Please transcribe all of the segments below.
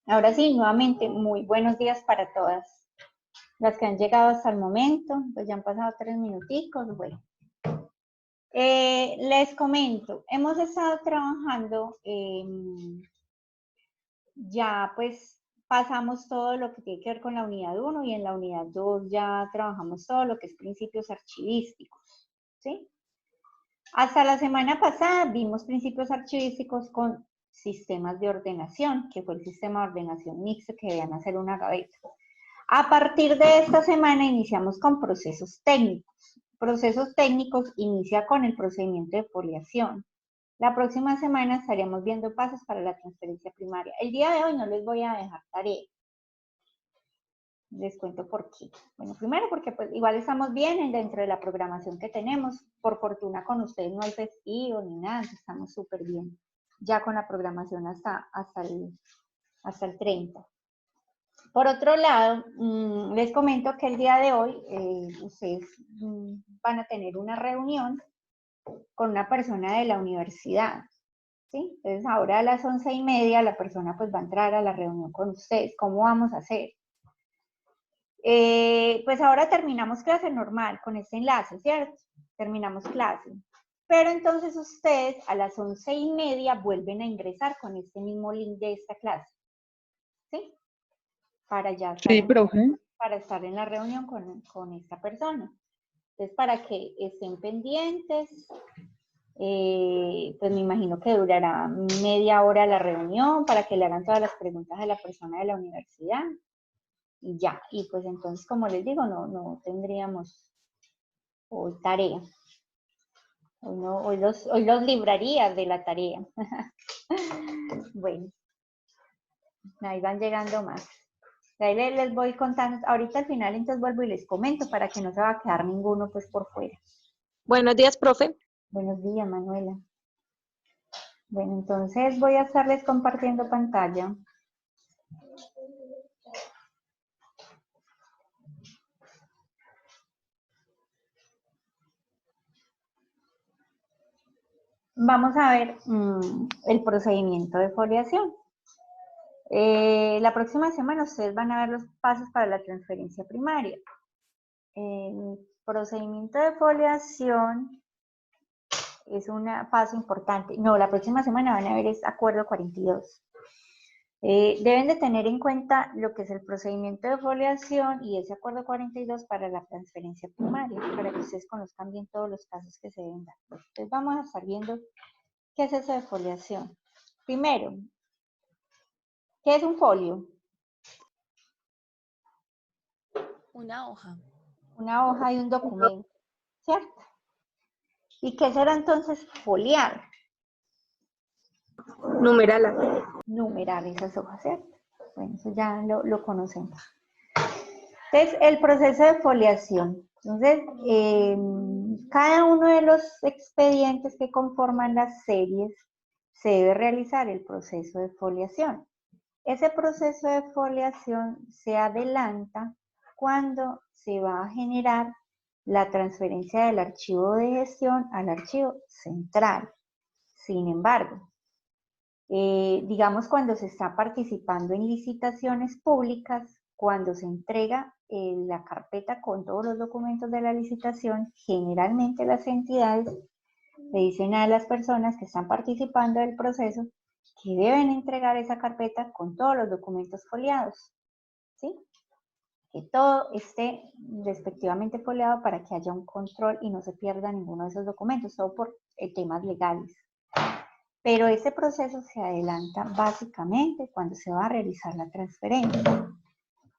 Ahora sí, nuevamente, muy buenos días para todas las que han llegado hasta el momento, pues ya han pasado 3 minuticos, bueno. Les comento, hemos estado trabajando, ya pues pasamos todo lo que tiene que ver con la unidad 1 y en la unidad 2 ya trabajamos todo lo que es principios archivísticos, ¿sí? Hasta la semana pasada vimos principios archivísticos con sistemas de ordenación, que fue el sistema de ordenación mixto que debían hacer una gaveta. A partir de esta semana iniciamos con procesos técnicos. Procesos técnicos inicia con el procedimiento de foliación. La próxima semana estaríamos viendo pasos para la transferencia primaria. El día de hoy no les voy a dejar tarea. Les cuento por qué. Bueno, primero porque pues igual estamos bien dentro de la programación que tenemos. Por fortuna con ustedes no hay festivo ni nada, estamos súper bien. Ya con la programación hasta el 30. Por otro lado, les comento que el día de hoy ustedes van a tener una reunión con una persona de la universidad, ¿sí? Entonces ahora a las 11:30 la persona pues va a entrar a la reunión con ustedes. ¿Cómo vamos a hacer? Pues ahora terminamos clase normal con este enlace, ¿cierto? Terminamos clase. Pero entonces ustedes a las 11:30 vuelven a ingresar con este mismo link de esta clase, ¿sí? Para ya estar Sí, profe. para estar en la reunión con esta persona. Entonces, para que estén pendientes, pues me imagino que durará media hora la reunión para que le hagan todas las preguntas a la persona de la universidad y ya. Y pues entonces, como les digo, no tendríamos hoy tarea. Hoy los librarías de la tarea. Bueno, ahí van llegando más. Ahí les voy contando, ahorita al final entonces vuelvo y les comento para que no se va a quedar ninguno pues por fuera. Buenos días, profe. Buenos días, Manuela. Bueno, entonces voy a estarles compartiendo pantalla. Vamos a ver el procedimiento de foliación. La próxima semana ustedes van a ver los pasos para la transferencia primaria. El procedimiento de foliación es un paso importante. No, la próxima semana van a ver es acuerdo 42. Deben de tener en cuenta lo que es el procedimiento de foliación y ese acuerdo 42 para la transferencia primaria, para que ustedes conozcan bien todos los pasos que se deben dar. Entonces vamos a estar viendo qué es eso de foliación. Primero, ¿qué es un folio? Una hoja. Una hoja de un documento, ¿cierto? ¿Y qué será entonces foliar? Numerala. Numerar esas hojas, ¿cierto? Bueno, eso ya lo conocemos. Entonces, el proceso de foliación. Entonces, cada uno de los expedientes que conforman las series se debe realizar el proceso de foliación. Ese proceso de foliación se adelanta cuando se va a generar la transferencia del archivo de gestión al archivo central. Sin embargo, digamos cuando se está participando en licitaciones públicas, cuando se entrega la carpeta con todos los documentos de la licitación, generalmente las entidades le dicen a las personas que están participando del proceso que deben entregar esa carpeta con todos los documentos foliados, ¿sí? Que todo esté respectivamente foliado para que haya un control y no se pierda ninguno de esos documentos, todo por temas legales. Pero ese proceso se adelanta básicamente cuando se va a realizar la transferencia.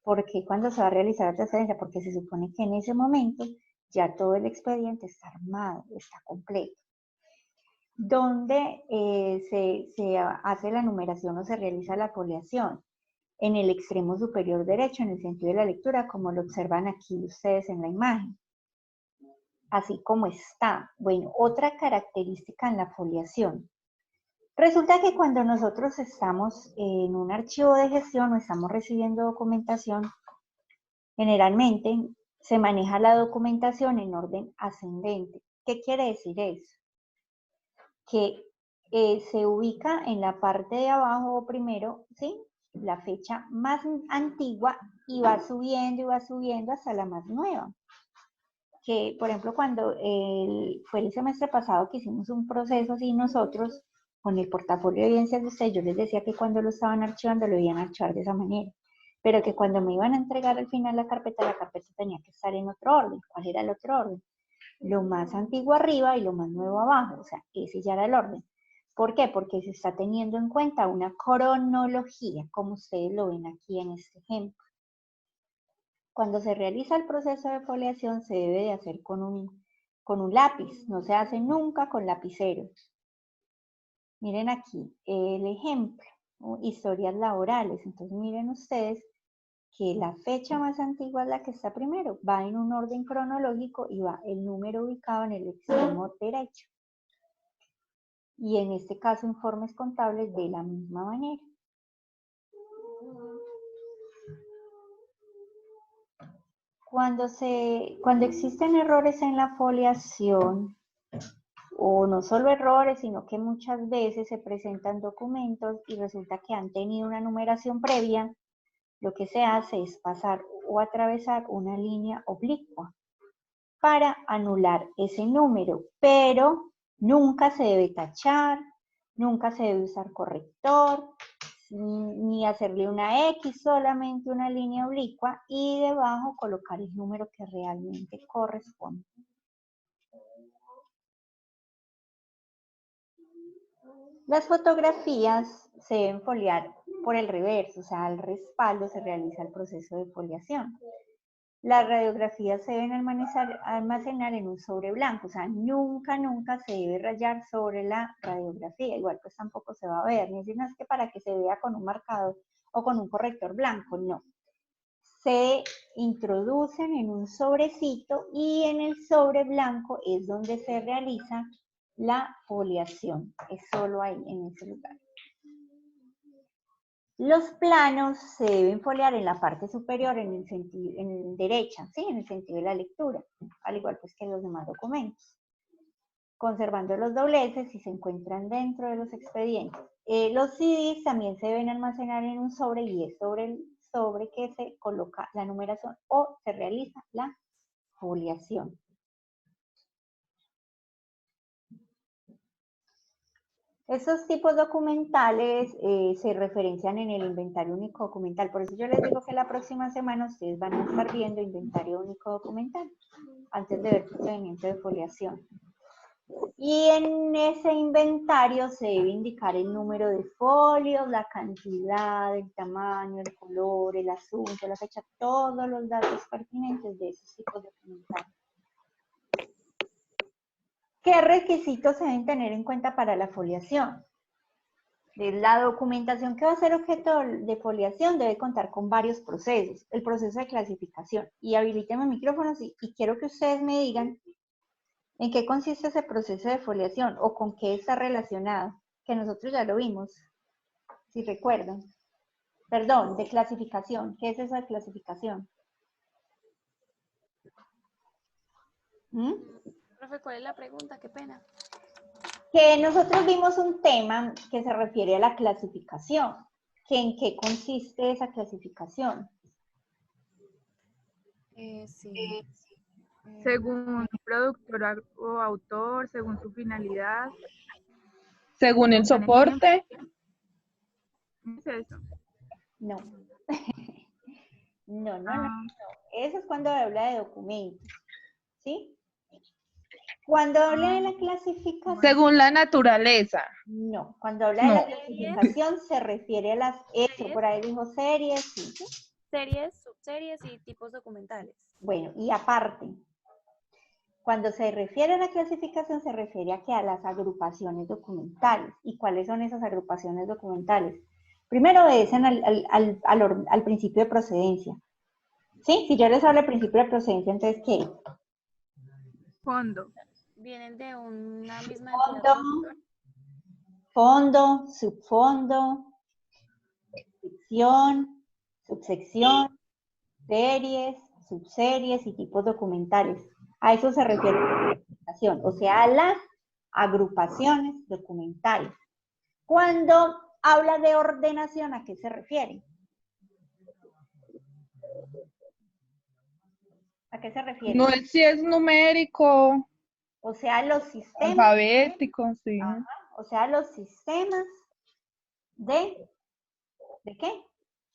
¿Por qué cuando se va a realizar la transferencia? Porque se supone que en ese momento ya todo el expediente está armado, está completo. ¿Dónde se hace la numeración o se realiza la foliación? En el extremo superior derecho, en el sentido de la lectura, como lo observan aquí ustedes en la imagen. Así como está. Bueno, otra característica en la foliación. Resulta que cuando nosotros estamos en un archivo de gestión o estamos recibiendo documentación, generalmente se maneja la documentación en orden ascendente. ¿Qué quiere decir eso? Que se ubica en la parte de abajo primero, ¿sí? la fecha más antigua y va subiendo hasta la más nueva. Que, por ejemplo, cuando fue el semestre pasado que hicimos un proceso así nosotros, con el portafolio de evidencias de ustedes, yo les decía que cuando lo estaban archivando lo iban a archivar de esa manera, pero que cuando me iban a entregar al final la carpeta tenía que estar en otro orden. ¿Cuál era el otro orden? Lo más antiguo arriba y lo más nuevo abajo, o sea, ese ya era el orden. ¿Por qué? Porque se está teniendo en cuenta una cronología, como ustedes lo ven aquí en este ejemplo. Cuando se realiza el proceso de foliación se debe de hacer con un lápiz, no se hace nunca con lapicero. Miren aquí el ejemplo, historias laborales. Entonces miren ustedes que la fecha más antigua es la que está primero, va en un orden cronológico y va el número ubicado en el extremo derecho. Y en este caso informes contables de la misma manera. Cuando existen errores en la foliación, o no solo errores, sino que muchas veces se presentan documentos y resulta que han tenido una numeración previa, lo que se hace es pasar o atravesar una línea oblicua para anular ese número, pero nunca se debe tachar, nunca se debe usar corrector, ni hacerle una X, solamente una línea oblicua y debajo colocar el número que realmente corresponde. Las fotografías se deben foliar por el reverso, o sea, al respaldo se realiza el proceso de foliación. Las radiografías se deben almacenar en un sobre blanco, o sea, nunca se debe rayar sobre la radiografía, igual pues tampoco se va a ver, ni decir, no es que para que se vea con un marcador o con un corrector blanco, no. Se introducen en un sobrecito y en el sobre blanco es donde se realiza la foliación, es solo ahí, en ese lugar. Los planos se deben foliar en la parte superior, en derecha, ¿sí? En el sentido de la lectura, al igual pues que los demás documentos, conservando los dobleces si se encuentran dentro de los expedientes. Los CDs también se deben almacenar en un sobre y es sobre el sobre que se coloca la numeración o se realiza la foliación. Estos tipos documentales se referencian en el inventario único documental. Por eso yo les digo que la próxima semana ustedes van a estar viendo inventario único documental antes de ver procedimiento de foliación. Y en ese inventario se debe indicar el número de folios, la cantidad, el tamaño, el color, el asunto, la fecha, todos los datos pertinentes de esos tipos documentales. ¿Qué requisitos se deben tener en cuenta para la foliación? La documentación que va a ser objeto de foliación debe contar con varios procesos. El proceso de clasificación. Y habilíteme micrófonos y quiero que ustedes me digan en qué consiste ese proceso de foliación o con qué está relacionado, que nosotros ya lo vimos, si recuerdan. Perdón, de clasificación. ¿Qué es eso de clasificación? Profe, ¿cuál es la pregunta? Qué pena. Que nosotros vimos un tema que se refiere a la clasificación. ¿En qué consiste esa clasificación? Sí. Según productor o autor, según su finalidad. Según el soporte. ¿Qué es eso? No. No. Eso es cuando habla de documentos. ¿Sí? Cuando habla de la clasificación... Según la naturaleza. No, cuando habla de la clasificación se refiere a las... Eso, por ahí dijo series, sí. Series, subseries y tipos documentales. Bueno, y aparte, cuando se refiere a la clasificación se refiere a las agrupaciones documentales. ¿Y cuáles son esas agrupaciones documentales? Primero obedecen al principio de procedencia. ¿Sí? Si yo les hablo del principio de procedencia, entonces, ¿qué? Fondo. Vienen de una misma entidad. Fondo, subfondo, sección, subsección, series, subseries y tipos documentales. A eso se refiere la clasificación, o sea, a las agrupaciones documentales. Cuando habla de ordenación, ¿a qué se refiere? ¿A qué se refiere? No es si es numérico, O sea, los sistemas, alfabético, sí. o sea, los sistemas ¿de qué?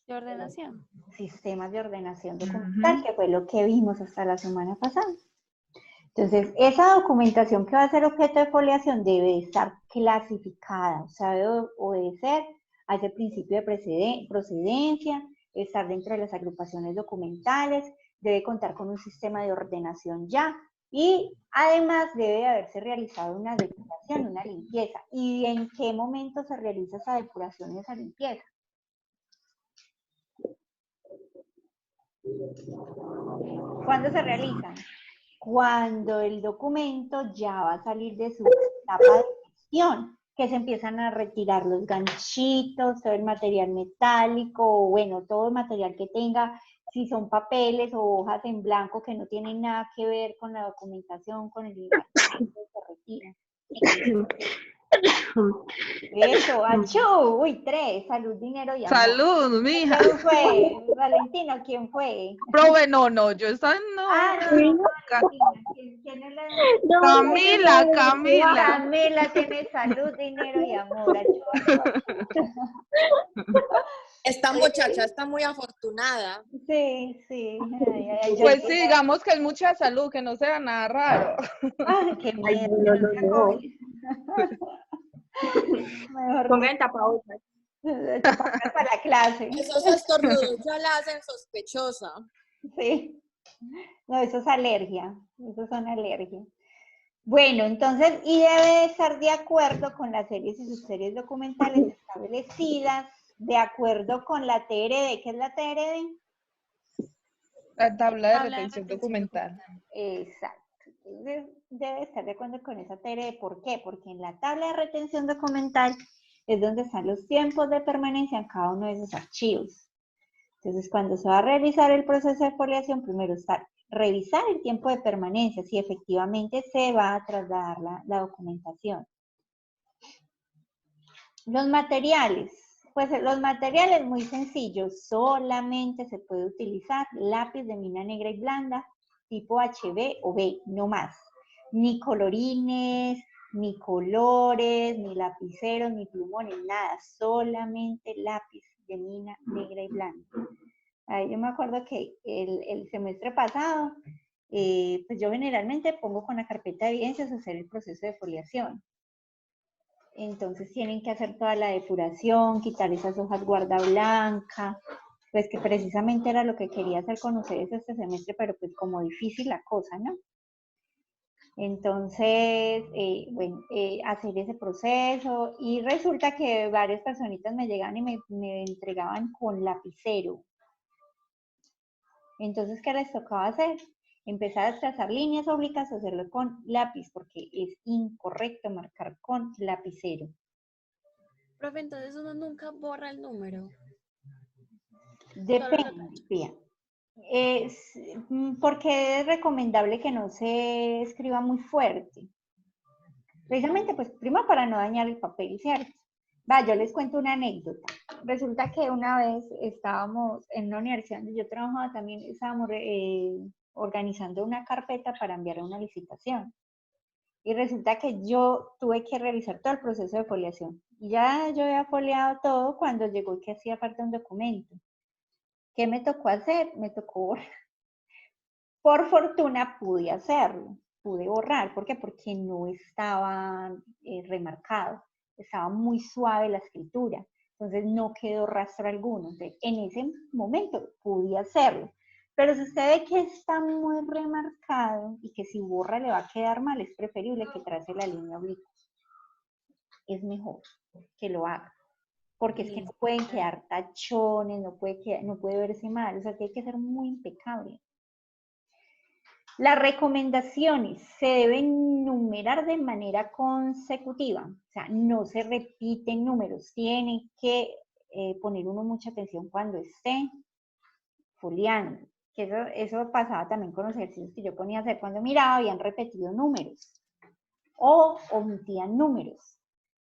De ordenación. Sistemas de ordenación documental, Ujú. que fue lo que vimos hasta la semana pasada. Entonces, esa documentación que va a ser objeto de foliación debe estar clasificada, o sea, debe obedecer a ese principio de procedencia, estar dentro de las agrupaciones documentales, debe contar con un sistema de ordenación ya, y además debe haberse realizado una depuración, una limpieza. ¿Y en qué momento se realiza esa depuración y esa limpieza? ¿Cuándo se realiza? Cuando el documento ya va a salir de su etapa de gestión, que se empiezan a retirar los ganchitos, todo el material metálico, o bueno, todo el material que tenga, si son papeles o hojas en blanco que no tienen nada que ver con la documentación, con el lugar, se retiran. Eso, achú, uy, 3, salud, dinero y amor. Salud, mija. ¿Quién fue? Valentino, ¿quién fue? Profe, no, yo esta no. Ah, no, Valentina. ¿Quién es la? Camila. Camila tiene salud, dinero y amor. Achú, achú, achú. Esta muchacha está muy afortunada. Sí, sí. Ay, ay, yo Pues sí, digamos que es mucha salud, que no sea nada raro. Ay, qué miedo. que no sea COVID. Mejor Pongan tapabocas. tapabocas para la clase. Esos estornudos ya la hacen sospechosa. Sí. No, eso es alergia. Eso son alergias. Bueno, entonces, y debe estar de acuerdo con las series y subseries documentales establecidas, de acuerdo con la TRD. ¿Qué es la TRD? La tabla de Tabla de retención retención documental. Exacto. Entonces, debe estar de acuerdo con esa TRD. ¿Por qué? Porque en la tabla de retención documental es donde están los tiempos de permanencia en cada uno de esos archivos. Entonces, cuando se va a realizar el proceso de foliación, primero está revisar el tiempo de permanencia, si efectivamente se va a trasladar la documentación. Los materiales. Pues los materiales muy sencillos, solamente se puede utilizar lápiz de mina negra y blanda, tipo HB o B, no más. Ni colorines, ni colores, ni lapiceros, ni plumones, nada, solamente lápiz de mina negra y blanda. Yo me acuerdo que el semestre pasado, pues yo generalmente pongo con la carpeta de evidencias hacer el proceso de foliación. Entonces tienen que hacer toda la depuración, quitar esas hojas guarda blanca, pues que precisamente era lo que quería hacer con ustedes este semestre, pero pues como difícil la cosa, ¿no? Entonces, bueno, hacer ese proceso, y resulta que varias personitas me llegaban y me entregaban con lapicero. Entonces, ¿qué les tocaba hacer? Empezar a trazar líneas oblicuas, hacerlo con lápiz, porque es incorrecto marcar con lapicero. Profe, entonces uno nunca borra el número. Depende, bien. Porque es recomendable que no se escriba muy fuerte. Precisamente, pues, primero para no dañar el papel, ¿cierto? Va, yo les cuento una anécdota. Resulta que una vez estábamos en una universidad donde yo trabajaba, también estábamos organizando una carpeta para enviar a una licitación. Y resulta que yo tuve que realizar todo el proceso de foliación. Y ya yo había foliado todo cuando llegó que hacía falta un documento. ¿Qué me tocó hacer? Me tocó borrar. Por fortuna pude hacerlo, pude borrar. ¿Por qué? Porque no estaba remarcado, estaba muy suave la escritura, entonces no quedó rastro alguno. Entonces, en ese momento pude hacerlo. Pero si usted ve que está muy remarcado y que si borra le va a quedar mal, es preferible que trace la línea oblicua. Es mejor que lo haga. Porque es que no pueden quedar tachones, no puede verse mal, o sea, tiene que ser muy impecable. Las recomendaciones se deben numerar de manera consecutiva, o sea, no se repiten números, tienen que poner uno mucha atención cuando esté foliando, que eso pasaba también con los ejercicios que yo ponía a hacer cuando miraba, habían repetido números o omitían números.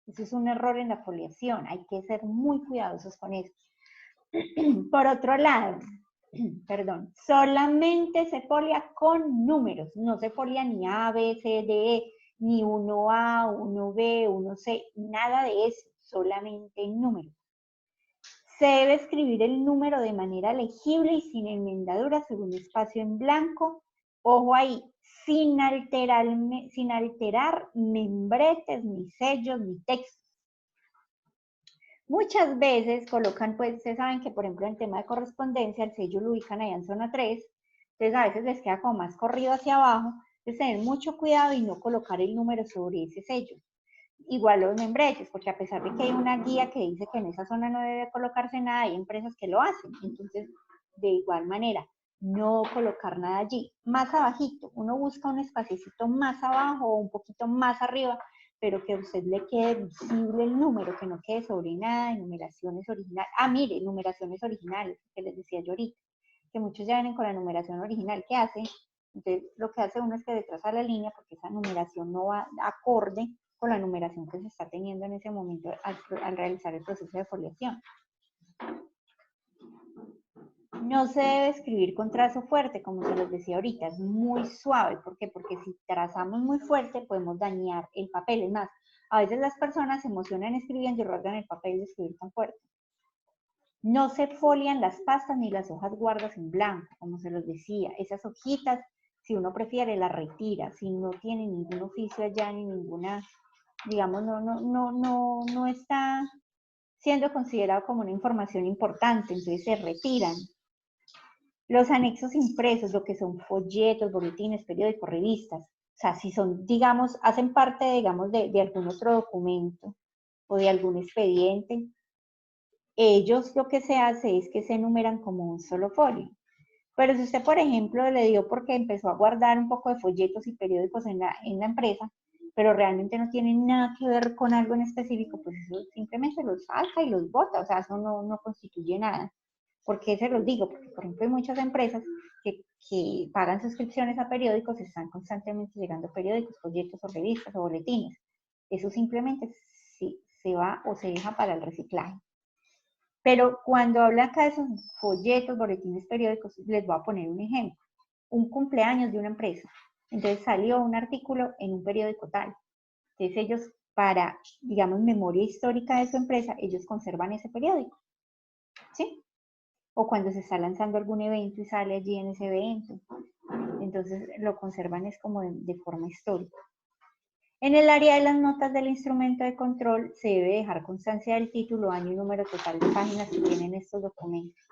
Eso es un error en la foliación, hay que ser muy cuidadosos con eso. Por otro lado, perdón, solamente se folia con números, no se folia ni A, B, C, D, E, ni 1A, 1B, 1C, nada de eso, solamente números. Se debe escribir el número de manera legible y sin enmendaduras sobre un espacio en blanco. Ojo ahí, sin alterar membretes, ni sellos, ni textos. Muchas veces colocan, pues, ustedes saben que, por ejemplo, en tema de correspondencia, el sello lo ubican allá en zona 3, entonces a veces les queda como más corrido hacia abajo, entonces tener mucho cuidado y no colocar el número sobre ese sello. Igual los membretes, porque a pesar de que hay una guía que dice que en esa zona no debe colocarse nada, hay empresas que lo hacen. Entonces, de igual manera, no colocar nada allí. Más abajito, uno busca un espacito más abajo o un poquito más arriba, pero que a usted le quede visible el número, que no quede sobre nada de numeraciones originales. Ah, mire, numeraciones originales, que les decía yo ahorita, que muchos ya vienen con la numeración original. ¿Qué hacen? Entonces, lo que hace uno es que detrás a la línea, porque esa numeración no va acorde con la numeración que se está teniendo en ese momento al realizar el proceso de foliación. No se debe escribir con trazo fuerte, como se les decía ahorita, es muy suave. ¿Por qué? Porque si trazamos muy fuerte podemos dañar el papel. Es más, a veces las personas se emocionan escribiendo y rasgan el papel de escribir tan fuerte. No se folian las pastas ni las hojas guardas en blanco, como se los decía. Esas hojitas, si uno prefiere, las retira. Si no tiene ningún oficio allá ni ninguna, digamos, no está siendo considerado como una información importante, entonces se retiran. Los anexos impresos, lo que son folletos, boletines, periódicos, revistas, o sea, si son, digamos, hacen parte, digamos, de algún otro documento o de algún expediente, ellos lo que se hace es que se enumeran como un solo folio. Pero si usted, por ejemplo, le dio porque empezó a guardar un poco de folletos y periódicos en la empresa, pero realmente no tiene nada que ver con algo en específico, pues eso simplemente los saca y los bota, o sea, eso no constituye nada. ¿Por qué se los digo? Porque, por ejemplo, hay muchas empresas que pagan suscripciones a periódicos, están constantemente llegando periódicos, folletos o revistas o boletines. Eso simplemente se va o se deja para el reciclaje. Pero cuando habla acá de esos folletos, boletines periódicos, les voy a poner un ejemplo. Un cumpleaños de una empresa. Entonces salió un artículo en un periódico tal. Entonces ellos, para, digamos, memoria histórica de su empresa, ellos conservan ese periódico. ¿Sí? O cuando se está lanzando algún evento y sale allí en ese evento. Entonces lo conservan es como de forma histórica. En el área de las notas del instrumento de control se debe dejar constancia del título, año y número total de páginas que tienen estos documentos.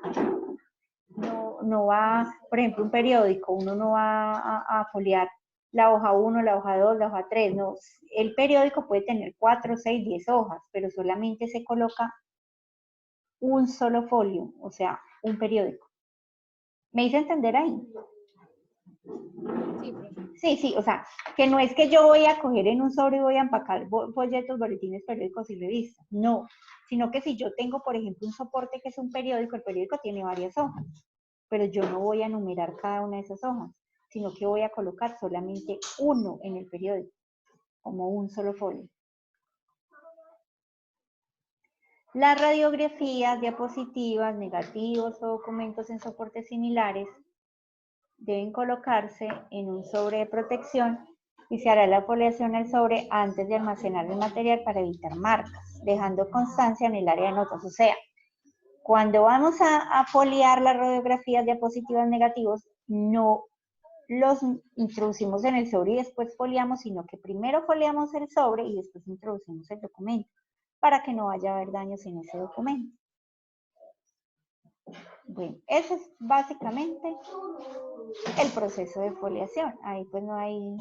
No va, por ejemplo, un periódico, uno no va a foliar la hoja 1, la hoja 2, la hoja 3, no. El periódico puede tener 4, 6, 10 hojas, pero solamente se coloca un solo folio, o sea, un periódico. ¿Me hice entender ahí? Sí, profe. Sí, o sea, que no es que yo voy a coger en un sobre y voy a empacar folletos, boletines, periódicos y revistas, no, sino que si yo tengo, por ejemplo, un soporte que es un periódico, el periódico tiene varias hojas, pero yo no voy a numerar cada una de esas hojas, sino que voy a colocar solamente uno en el periódico, como un solo folio. Las radiografías, diapositivas, negativos o documentos en soportes similares deben colocarse en un sobre de protección y se hará la foliación al sobre antes de almacenar el material para evitar marcas, dejando constancia en el área de notas. O sea, cuando vamos a foliar las radiografías, diapositivas, negativos, no los introducimos en el sobre y después foliamos, sino que primero foliamos el sobre y después introducimos el documento, para que no vaya a haber daños en ese documento. Bueno, ese es básicamente el proceso de foliación. Ahí pues no hay,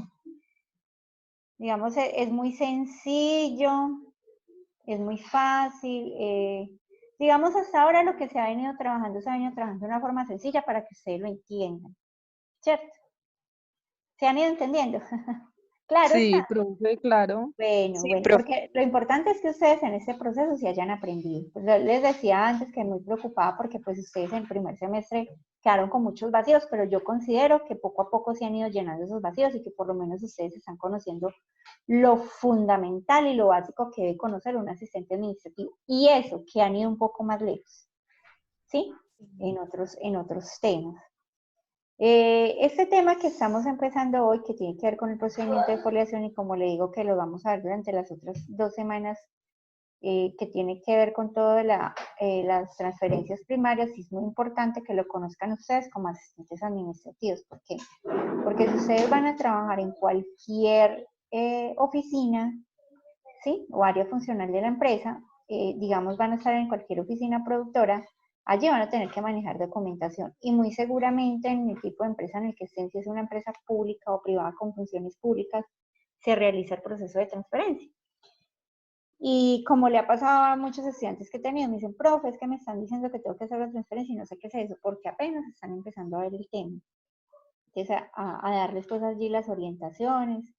digamos, es muy sencillo, es muy fácil. Digamos, hasta ahora lo que se ha venido trabajando de una forma sencilla para que ustedes lo entiendan, ¿cierto? ¿Se han ido entendiendo? Claro Sí, está. profe, claro. Bueno, Sí, bueno, profe. porque lo importante es que ustedes en este proceso se hayan aprendido. Pues yo les decía antes que muy preocupada porque pues ustedes en el primer semestre quedaron con muchos vacíos, pero yo considero que poco a poco se han ido llenando esos vacíos y que por lo menos ustedes están conociendo lo fundamental y lo básico que debe conocer un asistente administrativo. Y eso, que han ido un poco más lejos, ¿sí? En otros temas. Este tema que estamos empezando hoy, que tiene que ver con el procedimiento de foliación y como le digo que lo vamos a ver durante las otras 2 semanas, que tiene que ver con todas las transferencias primarias, y es muy importante que lo conozcan ustedes como asistentes administrativos. ¿Por qué? Porque si ustedes van a trabajar en cualquier oficina, ¿sí? O área funcional de la empresa, digamos van a estar en cualquier oficina productora, allí van a tener que manejar documentación y muy seguramente en el tipo de empresa en el que estén, si es una empresa pública o privada con funciones públicas, se realiza el proceso de transferencia. Y como le ha pasado a muchos estudiantes que he tenido, me dicen, profe, es que me están diciendo que tengo que hacer la transferencia y no sé qué es eso, porque apenas están empezando a ver el tema. Entonces, a darles pues allí las orientaciones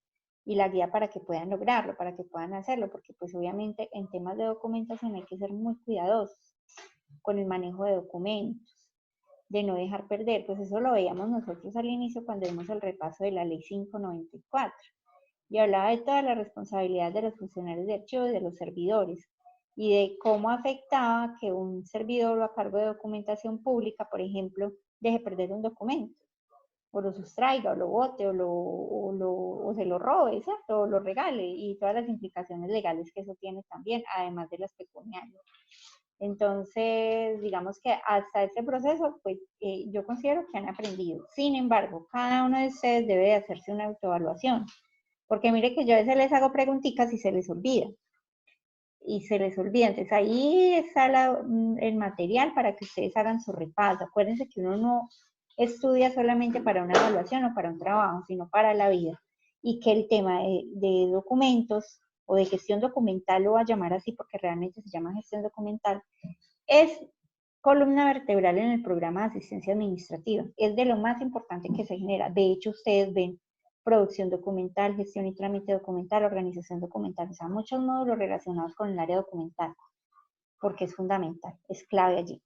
y la guía para que puedan lograrlo, para que puedan hacerlo, porque pues obviamente en temas de documentación hay que ser muy cuidadosos con el manejo de documentos, de no dejar perder, pues eso lo veíamos nosotros al inicio cuando vimos el repaso de la ley 594 y hablaba de toda la responsabilidad de los funcionarios de archivo y de los servidores y de cómo afectaba que un servidor a cargo de documentación pública, por ejemplo, deje perder un documento, o lo sustraiga, o lo bote, o se lo robe, ¿cierto? O lo regale, y todas las implicaciones legales que eso tiene también, además de las pecuniarias. Entonces, digamos que hasta ese proceso, pues yo considero que han aprendido. Sin embargo, cada uno de ustedes debe de hacerse una autoevaluación, porque mire que yo a veces les hago preguntitas y se les olvida. Y se les olvida. Entonces ahí está el material para que ustedes hagan su repaso. Acuérdense que uno no estudia solamente para una evaluación o para un trabajo, sino para la vida. Y que el tema de documentos o de gestión documental, lo voy a llamar así porque realmente se llama gestión documental, es columna vertebral en el programa de asistencia administrativa. Es de lo más importante que se genera. De hecho, ustedes ven producción documental, gestión y trámite documental, organización documental, o sea, muchos módulos relacionados con el área documental, porque es fundamental, es clave allí.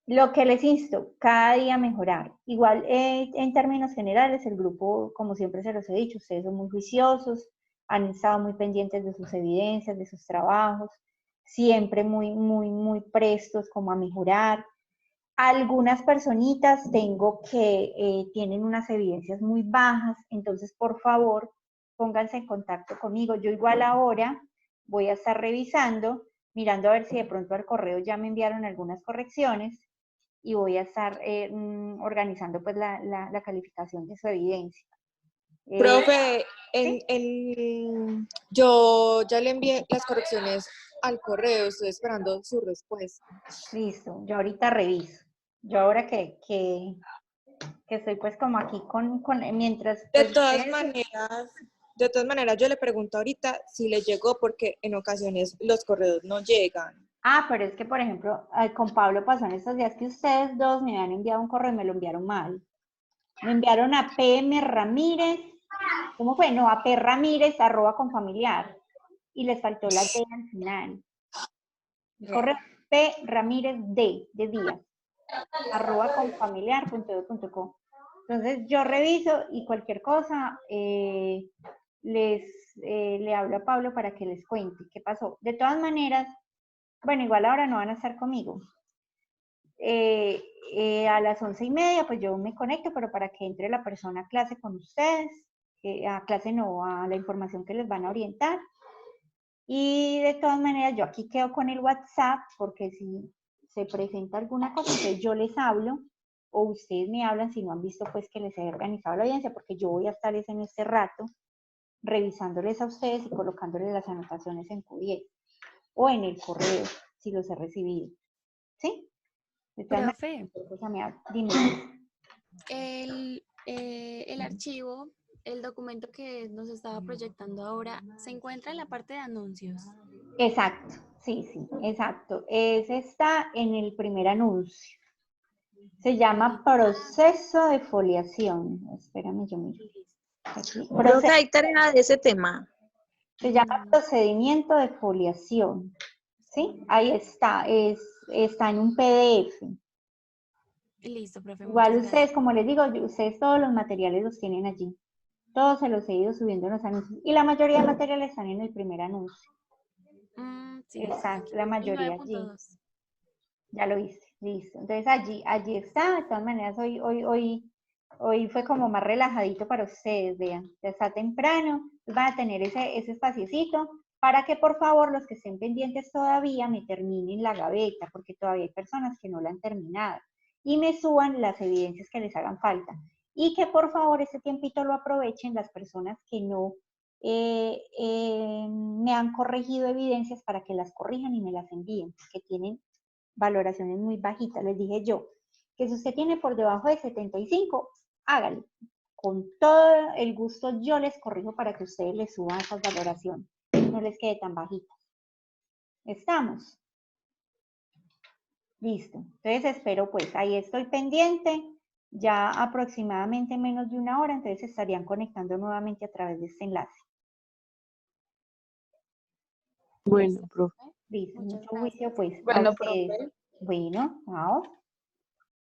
Lo que les insto, cada día mejorar. Igual, en términos generales, el grupo, como siempre se los he dicho, ustedes son muy juiciosos, han estado muy pendientes de sus evidencias, de sus trabajos, siempre muy prestos como a mejorar. Algunas personitas tengo que tienen unas evidencias muy bajas, entonces por favor pónganse en contacto conmigo. Yo igual ahora voy a estar revisando, mirando a ver si de pronto al correo ya me enviaron algunas correcciones y voy a estar organizando pues la calificación de su evidencia. Profe, ¿Sí? yo ya le envié las correcciones al correo, estoy esperando su respuesta. Listo, yo ahorita reviso. Yo ahora que estoy pues como aquí mientras pues De todas maneras, yo le pregunto ahorita si le llegó porque en ocasiones los correos no llegan. pero es que, por ejemplo, con Pablo pasó en estos días que ustedes dos me habían enviado un correo y me lo enviaron mal. Me enviaron a PM Ramírez, ¿cómo fue? No, a @confamiliar. Y les faltó la D al final. El correo P Ramírez D, de Díaz, @confamiliar.edu.co. Entonces yo reviso y cualquier cosa le hablo a Pablo para que les cuente qué pasó. De todas maneras, bueno, igual ahora no van a estar conmigo. A las 11:30, pues yo me conecto, pero para que entre la persona a clase con ustedes, a clase no, a la información que les van a orientar. Y de todas maneras, yo aquí quedo con el WhatsApp, porque si se presenta alguna cosa, entonces yo les hablo, o ustedes me hablan si no han visto pues que les he organizado la audiencia, porque yo voy a estar en este rato revisándoles a ustedes y colocándoles las anotaciones en Q10 o en el correo, si los he recibido. ¿Sí? De todas Profe, maneras, dime. el archivo, el documento que nos estaba proyectando ahora, se encuentra en la parte de anuncios. Exacto, sí, exacto. Ese está en el primer anuncio. Se llama proceso de foliación. Espérame, yo miro. Aquí, Profe, hay tarea de ese tema. se llama procedimiento de foliación. ¿Sí? Ahí está, está en un PDF. Listo, profe, Igual muchas ustedes, gracias. como les digo, ustedes todos los materiales los tienen allí. Todos se los he ido subiendo en los anuncios. Y la mayoría de materiales están en el primer anuncio. Sí, Está aquí la el mayoría allí. 9.2. Ya lo hice, listo. Entonces allí está. De todas maneras, hoy fue como más relajadito para ustedes, vean. Ya está temprano, van a tener ese espaciecito para que por favor los que estén pendientes todavía me terminen la gaveta, porque todavía hay personas que no la han terminado, y me suban las evidencias que les hagan falta. Y que por favor ese tiempito lo aprovechen las personas que no me han corregido evidencias para que las corrijan y me las envíen, que tienen valoraciones muy bajitas. Les dije yo que si usted tiene por debajo de 75, hágale. Con todo el gusto yo les corrijo para que ustedes les suban esas valoraciones, no les quede tan bajitas. ¿Estamos? Listo. Entonces espero, pues ahí estoy pendiente. Ya aproximadamente menos de una hora, entonces se estarían conectando nuevamente a través de este enlace. Bueno, profe. Listo. Muchas Mucho juicio, gracias. pues, a Bueno, ustedes. profe. Bueno, chao.